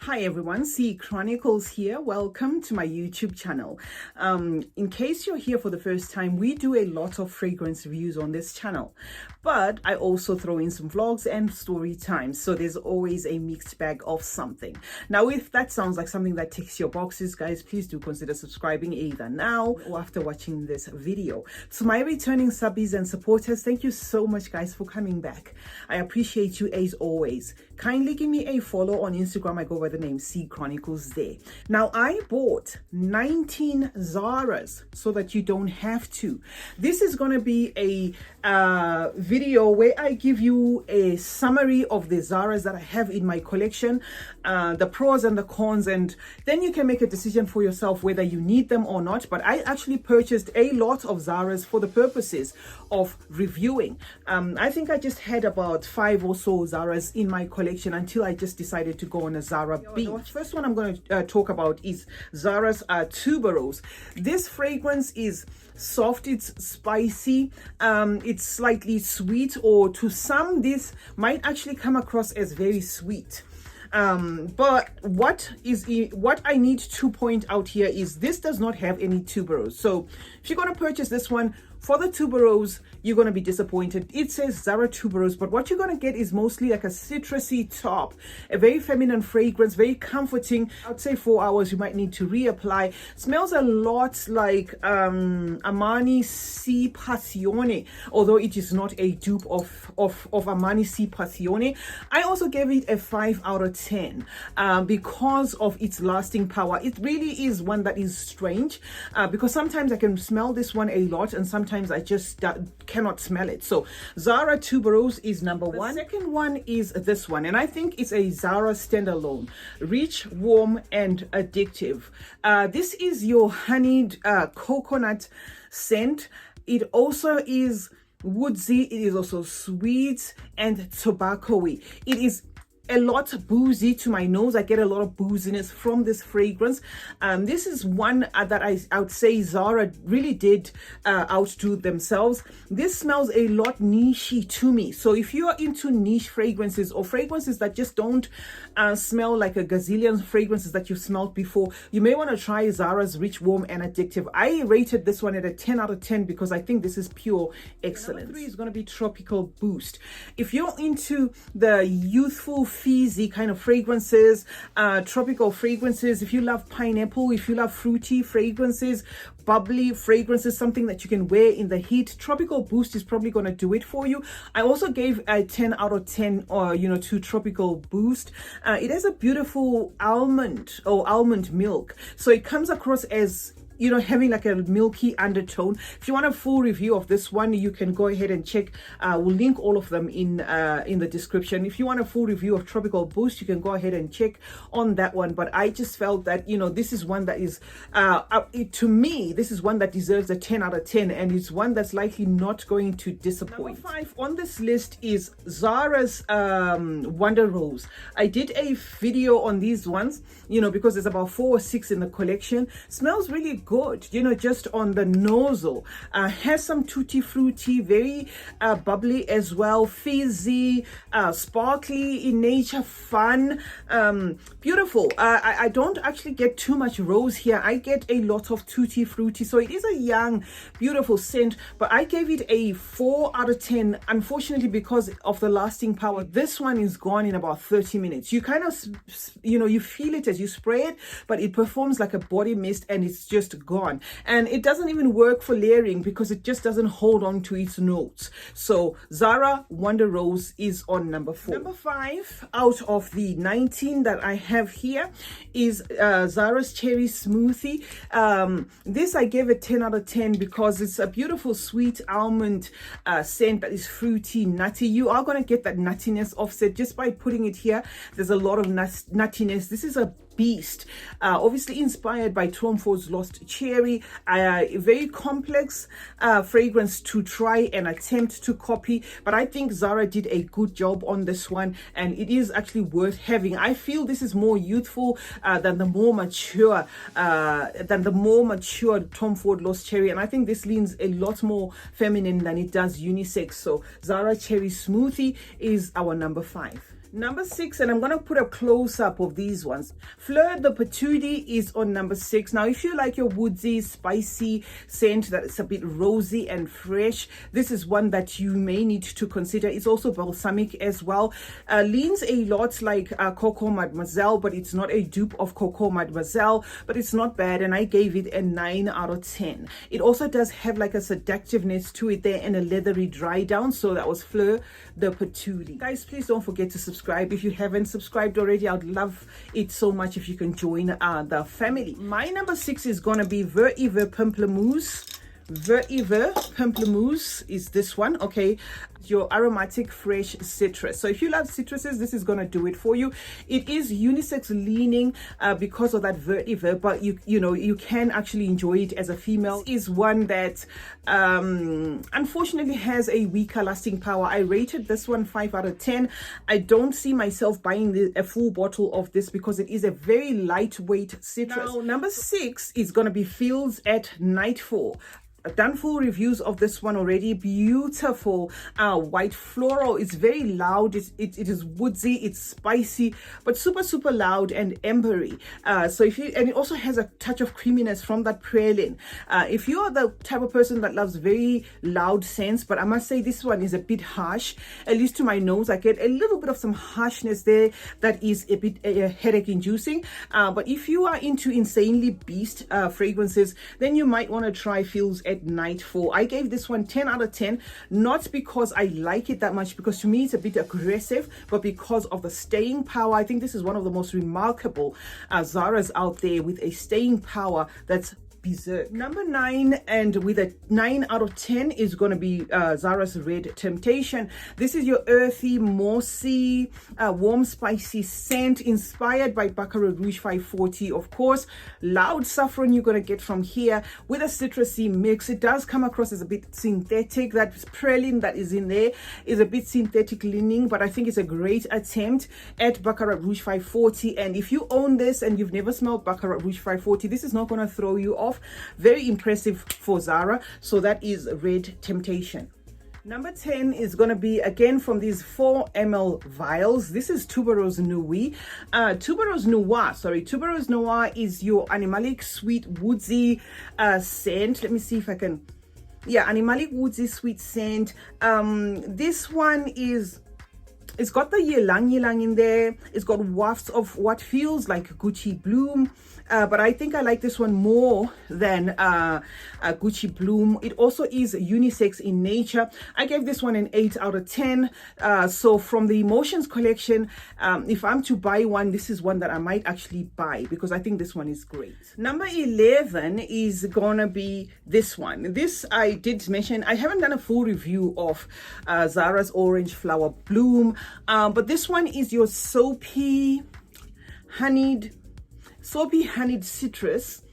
Hi everyone, CeeChronicles here. Welcome to my YouTube channel. In case you're here for the first time, we do a lot of fragrance reviews on this channel, but I also throw in some vlogs and story times, so there's always a mixed bag of something. Now, if that sounds like something that ticks your boxes, guys, please do consider subscribing either now or after watching this video. To my returning subbies and supporters, thank you so much, guys, for coming back. I appreciate you as always. Kindly give me a follow on Instagram. I go by the name CeeChronicles there. Now, I bought 19 Zaras so that you don't have to. This is going to be a video where I give you a summary of the Zaras that I have in my collection, the pros and the cons, and then you can make a decision for yourself whether you need them or not. But I actually purchased a lot of Zaras for the purposes of reviewing. I think I just had about 5 or so Zaras in my collection until I just decided to go on a Zara binge. The first one I'm going to talk about is Zara's Tuberose. This fragrance is soft, it's spicy, it's slightly sweet, or to some this might actually come across as very sweet. But what I need to point out here is this does not have any tuberose. So if you're going to purchase this one for the tuberose, you're going to be disappointed. It says Zara Tuberose, but what you're going to get is mostly like a citrusy top, a very feminine fragrance, very comforting. I'd say 4 hours you might need to reapply. Smells a lot like Armani Si Passione, although it is not a dupe of Armani Si Passione. I also gave it a 5 out of 10 because of its lasting power. It really is one that is strange because sometimes I can smell this one a lot and sometimes I just cannot smell it. So Zara Tuberose is number one. The second one is this one, and I think it's a Zara standalone. Rich, warm, and addictive. This is your honeyed coconut scent. It also is woodsy. It is also sweet and tobacco-y. It is a lot boozy to my nose. I get a lot of booziness from this fragrance. This is one that I would say Zara really did outdo themselves. This smells a lot nichey to me. So if you are into niche fragrances or fragrances that just don't smell like a gazillion fragrances that you've smelled before, you may want to try Zara's Rich, Warm, and Addictive. I rated this one at a 10 out of 10 because I think this is pure excellence. Number 3 is going to be Tropical Boost. If you're into the youthful, fizzy kind of fragrances, tropical fragrances, if you love pineapple, if you love fruity fragrances, bubbly fragrances, something that you can wear in the heat, Tropical Boost is probably going to do it for you. I also gave a 10 out of 10 to Tropical Boost. It has a beautiful almond or almond milk, so it comes across as having like a milky undertone. If you want a full review of this one, you can go ahead and check. We'll link all of them in the description. If you want a full review of Tropical Boost, you can go ahead and check on that one. But I just felt that this is one that is to me, this is one that deserves a 10 out of 10, and it's one that's likely not going to disappoint. Number 5 on this list is Zara's Wonder Rose. I did a video on these ones, because there's about 4 or 6 in the collection. Smells really good, just on the nozzle. Has some tutti frutti, very bubbly as well, fizzy, sparkly in nature, fun, beautiful. I don't actually get too much rose here. I get a lot of tutti frutti, so it is a young, beautiful scent, but I gave it a 4 out of 10, unfortunately, because of the lasting power. This one is gone in about 30 minutes. You kind of, you feel it as you spray it, but it performs like a body mist and it's just gone, and it doesn't even work for layering because it just doesn't hold on to its notes. So Zara Wonder Rose is on number 4. Number 5 out of the 19 that I have here is Zara's Cherry Smoothie. This I gave a 10 out of 10 because it's a beautiful sweet almond scent that is fruity, nutty. You are going to get that nuttiness offset just by putting it here. There's a lot of nuttiness. This is a beast, obviously inspired by Tom Ford's Lost Cherry. A very complex fragrance to try and attempt to copy, but I think Zara did a good job on this one, and it is actually worth having. I feel this is more youthful than the more mature Tom Ford Lost Cherry, and I think this leans a lot more feminine than it does unisex. So Zara Cherry Smoothie is our number 5. Number 6, and I'm going to put a close-up of these ones. Fleur the Patchouli is on number 6. Now, if you like your woodsy, spicy scent that's a bit rosy and fresh, this is one that you may need to consider. It's also balsamic as well. Leans a lot like Coco Mademoiselle, but it's not a dupe of Coco Mademoiselle, but it's not bad, and I gave it a 9 out of 10. It also does have like a seductiveness to it there and a leathery dry down. So that was Fleur the Patchouli. Guys, please don't forget to subscribe if you haven't subscribed already. I'd love it so much if you can join the family. My number 6 is gonna be Vetiver Pamplemousse. Vetiver Pamplemousse is this one. Okay, your aromatic fresh citrus. So if you love citruses, this is gonna do it for you. It is unisex leaning because of that vetiver, but you know you can actually enjoy it as a female. This is one that unfortunately has a weaker lasting power. I rated this one 5 out of 10. I don't see myself buying a full bottle of this because it is a very lightweight citrus. Now, number 6 is gonna be Fields at Nightfall. I've done full reviews of this one already. Beautiful white floral. It's very loud. It is woodsy, it's spicy, but super loud and ambery. So if you, and it also has a touch of creaminess from that praline. If you are the type of person that loves very loud scents, but I must say this one is a bit harsh, at least to my nose. I get a little bit of some harshness there that is a bit headache inducing. But if you are into insanely beast fragrances, then you might want to try Fields at Nightfall. I gave this one 10 out of 10, not because I like it that much, because to me it's a bit aggressive, but because of the staying power. I think this is one of the most remarkable Zara's out there with a staying power that's berserk. Number 9, and with a 9 out of 10, is going to be Zara's Red Temptation. This is your earthy, mossy, warm, spicy scent inspired by Baccarat Rouge 540, of course. Loud saffron you're going to get from here with a citrusy mix. It does come across as a bit synthetic. That praline that is in there is a bit synthetic leaning, but I think it's a great attempt at Baccarat Rouge 540. And if you own this and you've never smelled Baccarat Rouge 540, this is not going to throw you off. Very impressive for Zara. So that is Red Temptation. Number 10 is going to be, again, from these 4 ml vials. This is Tuberose Noir. Tuberose Noir is your animalic, sweet, woodsy scent. Let me see if I can... Yeah, animalic, woodsy, sweet scent. This one is... It's got the ylang in there. It's got wafts of what feels like Gucci Bloom. But I think I like this one more than Gucci Bloom. It also is unisex in nature. I gave this one an 8 out of 10. So from the Emotions collection, if I'm to buy one, this is one that I might actually buy because I think this one is great. Number 11 is gonna be this one. This I did mention. I haven't done a full review of Zara's Orange Flower Bloom, but this one is your soapy honeyed citrus,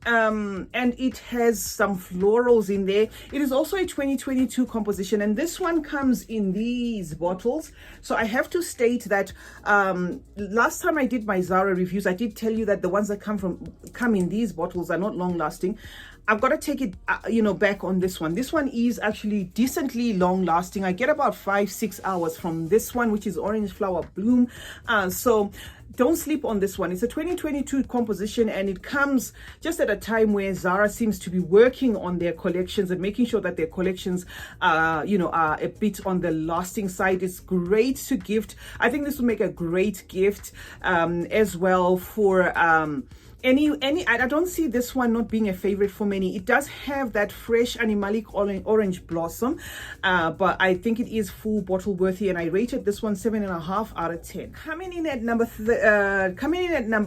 and it has some florals in there. It is also a 2022 composition, and this one comes in these bottles. So I have to state that last time I did my Zara reviews, I did tell you that the ones that come in these bottles are not long lasting. I've got to take it back on this one. This one is actually decently long lasting. I get about 5-6 hours from this one, which is Orange Flower Bloom. So don't sleep on this one. It's a 2022 composition, and it comes just at a time where Zara seems to be working on their collections and making sure that their collections are a bit on the lasting side. It's great to gift. I think this will make a great gift as well for I don't see this one not being a favorite for many. It does have that fresh animalic orange blossom, but I think it is full bottle worthy, and I rated this one 7.5 out of 10. Coming in at number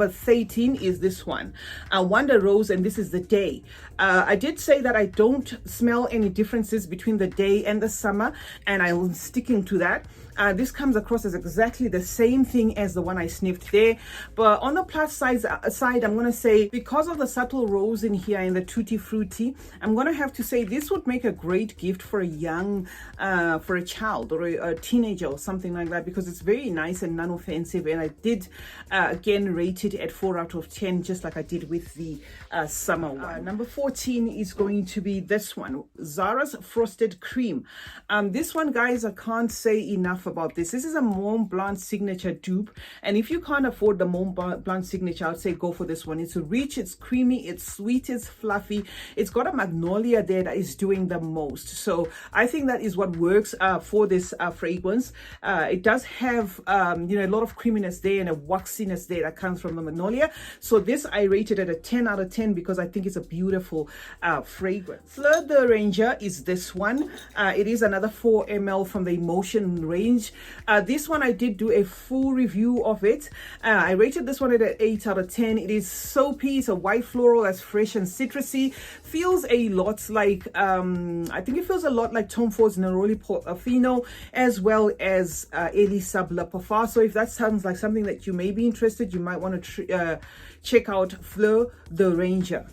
13 is this one, Wonder Rose, and this is the day. I did say that I don't smell any differences between the day and the summer, and I'm sticking to that. This comes across as exactly the same thing as the one I sniffed there, but on the plus side, I'm going to say, because of the subtle rose in here and the tutti frutti, I'm going to have to say this would make a great gift for a young, for a child or a teenager or something like that, because it's very nice and non-offensive. And I did again rate it at 4 out of 10, just like I did with the summer one. Number 14 is going to be this one, Zara's Frosted Cream. This one, guys, I can't say enough enough about this. This is a Mont Blanc signature dupe, and if you can't afford the Mont Blanc signature, I'd say go for this one. It's rich, it's creamy, it's sweet, it's fluffy. It's got a magnolia there that is doing the most. So I think that is what works for this fragrance. It does have you know, a lot of creaminess there and a waxiness there that comes from the magnolia. So this I rated at a 10 out of 10 because I think it's a beautiful fragrance. Fleur the Ranger is this one. It is another 4 ml from the Emotion range. This one I did do a full review of it. I rated this one at an 8 out of 10. It is soapy, it's a white floral that's fresh and citrusy. Feels a lot like I think it feels a lot like Tom Ford's Neroli Portofino, as well as Elie Sabla Parfum. So if that sounds like something that you may be interested, you might want to check out Fleur the Ranger.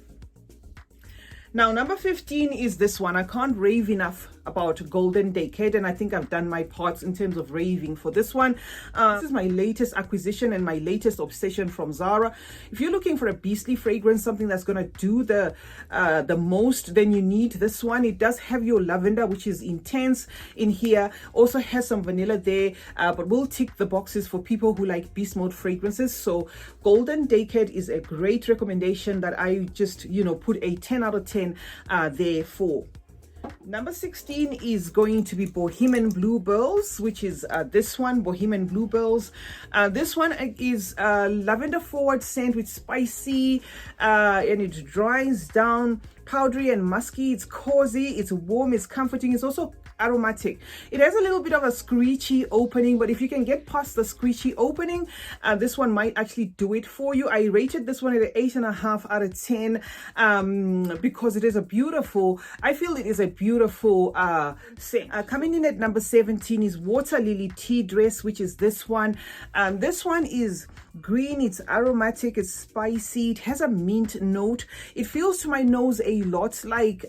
Now, number 15 is this one. I can't rave enough about Golden Decade, and I think I've done my parts in terms of raving for this one. This is my latest acquisition and my latest obsession from Zara. If you're looking for a beastly fragrance, something that's going to do the most, then you need this one. It does have your lavender, which is intense in here. Also has some vanilla there, but will tick the boxes for people who like beast mode fragrances. So Golden Decade is a great recommendation that I just, you know, put a 10 out of 10 there for. Number 16 is going to be Bohemian Bluebells, which is this one, Bohemian Bluebells. This one is lavender forward scent with spicy, and it dries down, powdery and musky. It's cozy, it's warm, it's comforting, it's also aromatic. It has a little bit of a screechy opening, but if you can get past the screechy opening, this one might actually do it for you. I rated this one at an 8.5 out of 10 because it is a beautiful, I feel it is a beautiful scent. Coming in at number 17 is Waterlily Tea Dress, which is this one. This one is green, it's aromatic, it's spicy, it has a mint note. It feels to my nose a lot like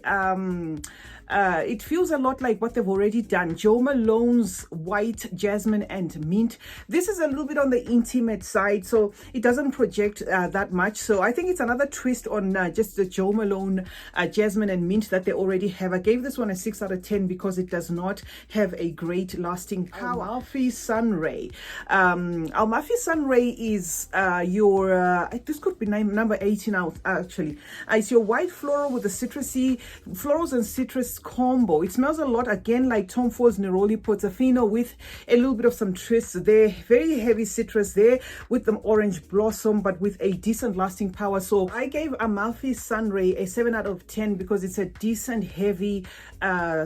it feels a lot like what they've already done, Jo Malone's White, Jasmine and Mint. This is a little bit on the intimate side, so it doesn't project that much. So I think it's another twist on just the Jo Malone Jasmine and Mint that they already have. I gave this one a 6 out of 10 because it does not have a great lasting power. Amalfi Sunray. Amalfi Sunray is your this could be number 18 out actually. It's your white floral with the citrusy florals and citrus combo. It smells a lot again like Tom Ford's Neroli Portofino with a little bit of some twists there. Very heavy citrus there with the orange blossom, but with a decent lasting power. So I gave Amalfi Sunray a 7 out of 10 because it's a decent heavy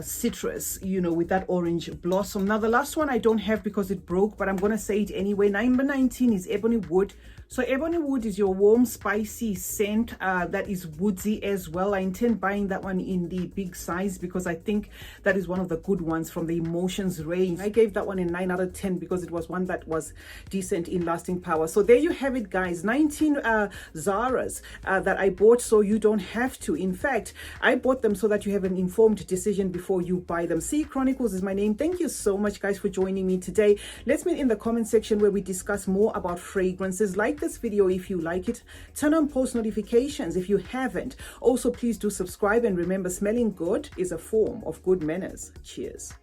citrus, you know, with that orange blossom. Now the last one I don't have because it broke, but I'm gonna say it anyway. Number 19 is Ebony Wood. So Ebony Wood is your warm, spicy scent that is woodsy as well. I intend buying that one in the big size because I think that is one of the good ones from the Emotions range. I gave that one a 9 out of 10 because it was one that was decent in lasting power. So there you have it, guys. 19 Zaras that I bought so you don't have to. In fact, I bought them so that you have an informed decision before you buy them. CeeChronicles is my name. Thank you so much, guys, for joining me today. Let's meet in the comment section where we discuss more about fragrances. Like this video if you like it, turn on post notifications if you haven't. Also, please do subscribe, and remember, smelling good is a form of good manners. Cheers.